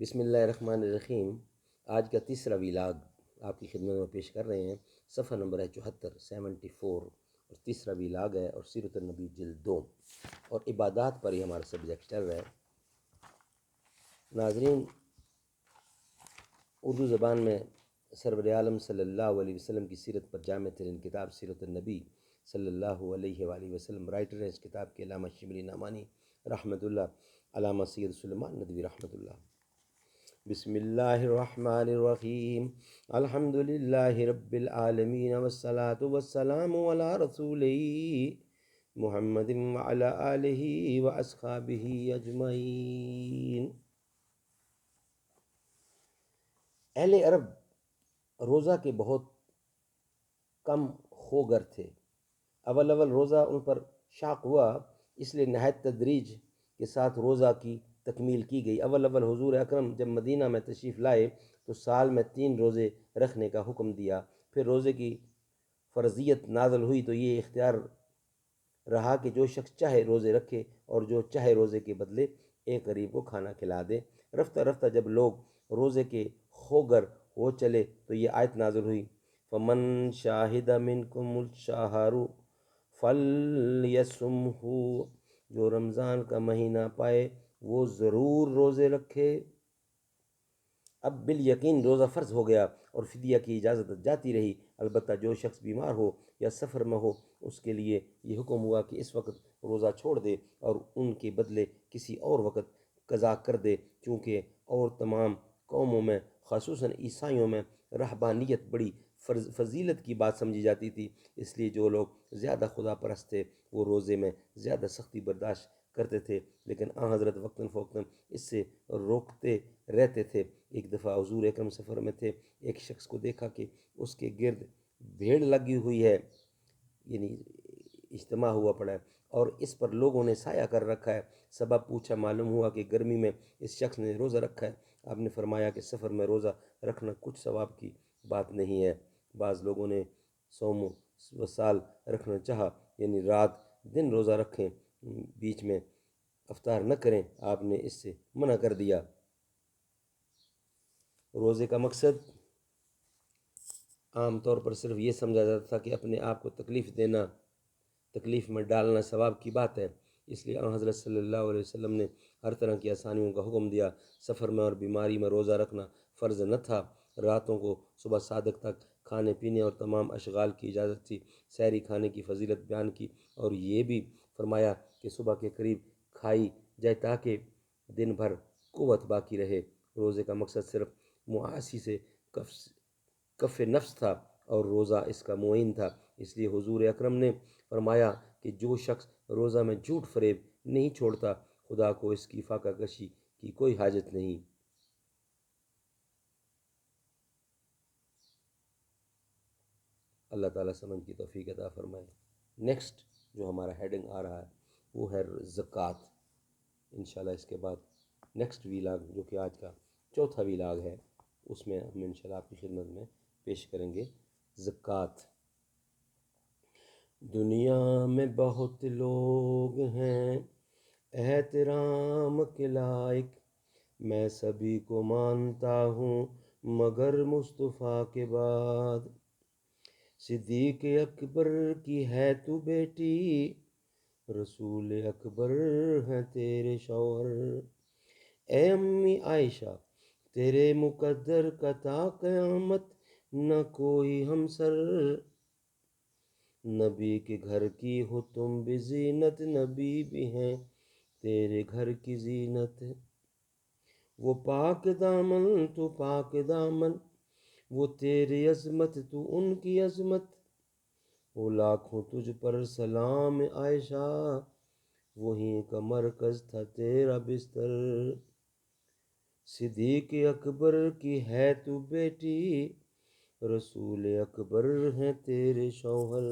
بسم اللہ الرحمن الرحیم۔ آج کا تیسرا ویلاگ آپ کی خدمت میں پیش کر رہے ہیں۔ صفحہ نمبر ہے 74 اور تیسرا ویلاگ ہے اور سیرت النبی جلد 2 اور عبادات پر ہی ہمارا سبجیکٹ چل رہا ہے۔ ناظرین، اردو زبان میں سرور عالم صلی اللہ علیہ وسلم کی سیرت پر جامع ترین کتاب سیرت النبی صلی اللہ علیہ وآلہ وسلم رائٹر ہے اس کتاب کے علامہ شبلی نعمانی رحمۃ اللہ، علامہ سید سلیمان ندوی رحمۃ اللہ۔ بسم اللہ الرحمن الرحیم، الحمد للہ رب العالمین والصلاة والسلام علی رسولہ محمد وعلی آلہ واصحابہ اجمعین۔ اہل عرب روزہ کے بہت کم خوگر تھے۔ اول روزہ ان پر شاق ہوا، اس لیے نہایت تدریج کے ساتھ روزہ کی تکمیل کی گئی۔ اول حضور اکرم جب مدینہ میں تشریف لائے تو سال میں 3 روزے رکھنے کا حکم دیا۔ پھر روزے کی فرضیت نازل ہوئی تو یہ اختیار رہا کہ جو شخص چاہے روزے رکھے اور جو چاہے روزے کے بدلے ایک غریب کو کھانا کھلا دے۔ رفتہ رفتہ جب لوگ روزے کے خوگر ہو چلے تو یہ آیت نازل ہوئی، فَمَن شَاهِدَ مِنْكُمُ الشَّهْرَ فَلْيَصُمْهُ، جو رمضان کا مہینہ پائے وہ ضرور روزے رکھے۔ اب بالیقین روزہ فرض ہو گیا اور فدیہ کی اجازت جاتی رہی، البتہ جو شخص بیمار ہو یا سفر میں ہو اس کے لیے یہ حکم ہوا کہ اس وقت روزہ چھوڑ دے اور ان کے بدلے کسی اور وقت قضا کر دے، چونکہ اور تمام قوموں میں خصوصاً عیسائیوں میں رہبانیت بڑی فضیلت کی بات سمجھی جاتی تھی، اس لیے جو لوگ زیادہ خدا پرست تھے وہ روزے میں زیادہ سختی برداشت کرتے تھے، لیکن حضرت وقتاً فوقتاً اس سے روکتے رہتے تھے۔ ایک دفعہ حضور اکرم سفر میں تھے، ایک شخص کو دیکھا کہ اس کے گرد بھیڑ لگی ہوئی ہے، یعنی اجتماع ہوا پڑا ہے اور اس پر لوگوں نے سایہ کر رکھا ہے۔ سبب پوچھا، معلوم ہوا کہ گرمی میں اس شخص نے روزہ رکھا ہے۔ آپ نے فرمایا کہ سفر میں روزہ رکھنا کچھ ثواب کی بات نہیں ہے۔ بعض لوگوں نے صوم و سال رکھنا چاہا، یعنی رات دن روزہ رکھیں، بیچ میں افطار نہ کریں، آپ نے اس سے منع کر دیا۔ روزے کا مقصد عام طور پر صرف یہ سمجھا جاتا تھا کہ اپنے آپ کو تکلیف میں ڈالنا ثواب کی بات ہے، اس لیے حضرت صلی اللہ علیہ وسلم نے ہر طرح کی آسانیوں کا حکم دیا۔ سفر میں اور بیماری میں روزہ رکھنا فرض نہ تھا۔ راتوں کو صبح صادق تک کھانے پینے اور تمام اشغال کی اجازت تھی۔ سحری کھانے کی فضیلت بیان کی اور یہ بھی فرمایا کہ صبح کے قریب کھائی جائے تاکہ دن بھر قوت باقی رہے۔ روزے کا مقصد صرف معاشی سے کف نفس تھا اور روزہ اس کا معین تھا، اس لیے حضور اکرم نے فرمایا کہ جو شخص روزہ میں جھوٹ فریب نہیں چھوڑتا خدا کو اس کی فاقہ کشی کی کوئی حاجت نہیں۔ اللہ تعالیٰ سمجھ کی توفیق عطا فرمائے۔ نیکسٹ جو ہمارا ہیڈنگ آ رہا ہے وہ ہے زکوٰۃ۔ انشاءاللہ اس کے بعد نیکسٹ ویلاگ جو کہ آج کا چوتھا ویلاگ ہے اس میں ہم انشاءاللہ آپ کی خدمت میں پیش کریں گے زکوٰۃ۔ دنیا میں بہت لوگ ہیں احترام کے لائق، میں سبھی کو مانتا ہوں مگر مصطفیٰ کے بعد۔ صدیق اکبر کی ہے تو بیٹی، رسول اکبر ہیں تیرے شوہر۔ اے امی عائشہ تیرے مقدر کا تا قیامت نہ کوئی ہمسر، نبی کے گھر کی ہو تم بھی زینت، نبی بھی ہیں تیرے گھر کی زینت۔ وہ پاک دامن تو پاک دامن، وہ تیری عظمت تو ان کی عظمت، وہ لاکھوں تجھ پر سلام عائشہ، وہیں کا مرکز تھا تیرا بستر۔ صدیق اکبر کی ہے تو بیٹی، رسول اکبر ہیں تیرے شوہر۔